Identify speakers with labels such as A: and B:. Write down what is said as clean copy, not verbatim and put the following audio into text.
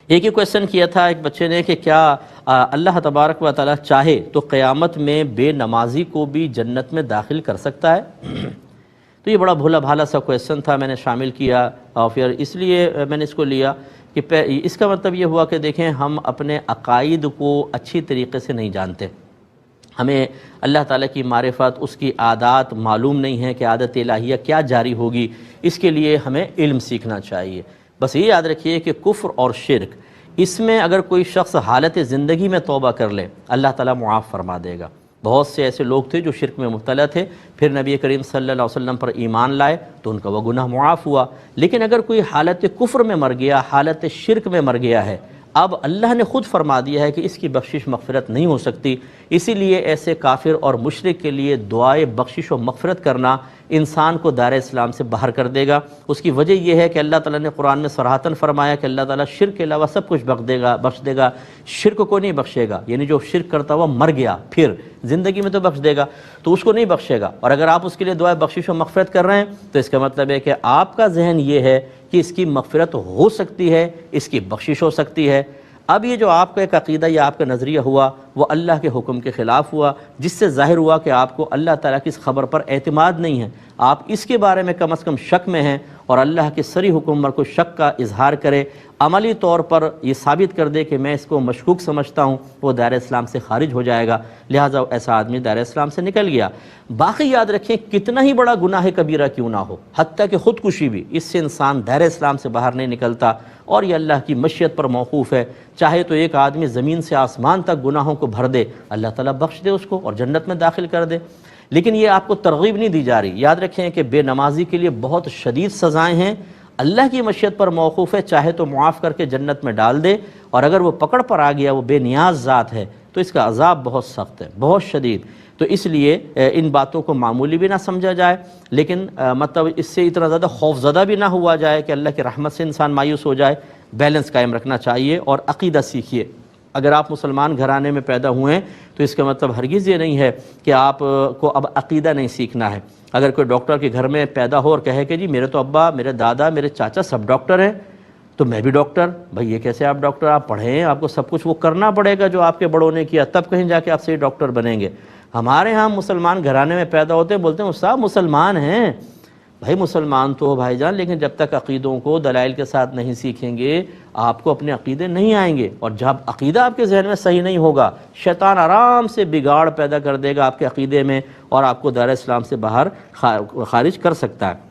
A: ایک ہی کویشچن کیا تھا ایک بچے نے کہ کیا اللہ تبارک و تعالیٰ چاہے تو قیامت میں بے نمازی کو بھی جنت میں داخل کر سکتا ہے؟ تو یہ بڑا بھولا بھالا سا کویشچن تھا، میں نے شامل کیا اور پھر اس لیے میں نے اس کو لیا کہ اس کا مطلب یہ ہوا کہ دیکھیں ہم اپنے عقائد کو اچھی طریقے سے نہیں جانتے، ہمیں اللہ تعالیٰ کی معرفت، اس کی عادات معلوم نہیں ہے کہ عادت الہیہ کیا جاری ہوگی، اس کے لیے ہمیں علم سیکھنا چاہیے۔ بس یہ یاد رکھیے کہ کفر اور شرک، اس میں اگر کوئی شخص حالت زندگی میں توبہ کر لے اللہ تعالیٰ معاف فرما دے گا۔ بہت سے ایسے لوگ تھے جو شرک میں مبتلا تھے، پھر نبی کریم صلی اللہ علیہ وسلم پر ایمان لائے تو ان کا وہ گناہ معاف ہوا۔ لیکن اگر کوئی حالت کفر میں مر گیا، حالت شرک میں مر گیا ہے، اب اللہ نے خود فرما دیا ہے کہ اس کی بخشش مغفرت نہیں ہو سکتی، اسی لیے ایسے کافر اور مشرک کے لیے دعائے بخشش و مغفرت کرنا انسان کو دار اسلام سے باہر کر دے گا۔ اس کی وجہ یہ ہے کہ اللہ تعالیٰ نے قرآن میں صراحتاً فرمایا کہ اللہ تعالیٰ شرک کے علاوہ سب کچھ بخش دے گا، شرک کو نہیں بخشے گا، یعنی جو شرک کرتا ہوا مر گیا پھر زندگی میں تو بخش دے گا، تو اس کو نہیں بخشے گا۔ اور اگر آپ اس کے لیے دعائے بخشش و مغفرت کر رہے ہیں تو اس کا مطلب ہے کہ آپ کا ذہن یہ ہے کہ اس کی مغفرت ہو سکتی ہے، اس کی بخشش ہو سکتی ہے۔ اب یہ جو آپ کا ایک عقیدہ یا آپ کا نظریہ ہوا وہ اللہ کے حکم کے خلاف ہوا، جس سے ظاہر ہوا کہ آپ کو اللہ تعالیٰ کی اس خبر پر اعتماد نہیں ہے، آپ اس کے بارے میں کم از کم شک میں ہیں، اور اللہ کے صریح حکم پر کوئی شک کا اظہار کرے، عملی طور پر یہ ثابت کر دے کہ میں اس کو مشکوک سمجھتا ہوں، وہ دائرہ اسلام سے خارج ہو جائے گا، لہٰذا ایسا آدمی دائرہ اسلام سے نکل گیا۔ باقی یاد رکھیں کتنا ہی بڑا گناہ کبیرہ کیوں نہ ہو، حتیٰ کہ خودکشی بھی، اس سے انسان دائرہ اسلام سے باہر نہیں نکلتا، اور یہ اللہ کی مشیت پر موقوف ہے۔ چاہے تو ایک آدمی زمین سے آسمان تک گناہوں کو بھر دے، اللہ تعالیٰ بخش دے اس کو اور جنت میں داخل کر دے، لیکن یہ آپ کو ترغیب نہیں دی جا رہی۔ یاد رکھیں کہ بے نمازی کے لیے بہت شدید سزائیں ہیں، اللہ کی مشیت پر موقوف ہے، چاہے تو معاف کر کے جنت میں ڈال دے، اور اگر وہ پکڑ پر آ گیا، وہ بے نیاز ذات ہے، تو اس کا عذاب بہت سخت ہے، بہت شدید۔ تو اس لیے ان باتوں کو معمولی بھی نہ سمجھا جائے، لیکن مطلب اس سے اتنا زیادہ خوف زدہ بھی نہ ہوا جائے کہ اللہ کی رحمت سے انسان مایوس ہو جائے۔ بیلنس قائم رکھنا چاہیے اور عقیدہ سیکھیے۔ اگر آپ مسلمان گھرانے میں پیدا ہوئے ہیں تو اس کا مطلب ہرگز یہ نہیں ہے کہ آپ کو اب عقیدہ نہیں سیکھنا ہے۔ اگر کوئی ڈاکٹر کے گھر میں پیدا ہو اور کہے کہ جی میرے تو ابا، میرے دادا، میرے چاچا سب ڈاکٹر ہیں تو میں بھی ڈاکٹر، بھائی یہ کیسے آپ ڈاکٹر؟ آپ پڑھے ہیں، آپ کو سب کچھ وہ کرنا پڑے گا جو آپ کے بڑوں نے کیا، تب کہیں جا کے آپ صحیح ڈاکٹر بنیں گے۔ ہمارے ہاں مسلمان گھرانے میں پیدا ہوتے ہیں، بولتے ہیں استاد مسلمان ہیں، بھائی مسلمان تو ہو بھائی جان، لیکن جب تک عقیدوں کو دلائل کے ساتھ نہیں سیکھیں گے آپ کو اپنے عقیدے نہیں آئیں گے، اور جب عقیدہ آپ کے ذہن میں صحیح نہیں ہوگا شیطان آرام سے بگاڑ پیدا کر دے گا آپ کے عقیدے میں، اور آپ کو دائرہ اسلام سے باہر خارج کر سکتا ہے۔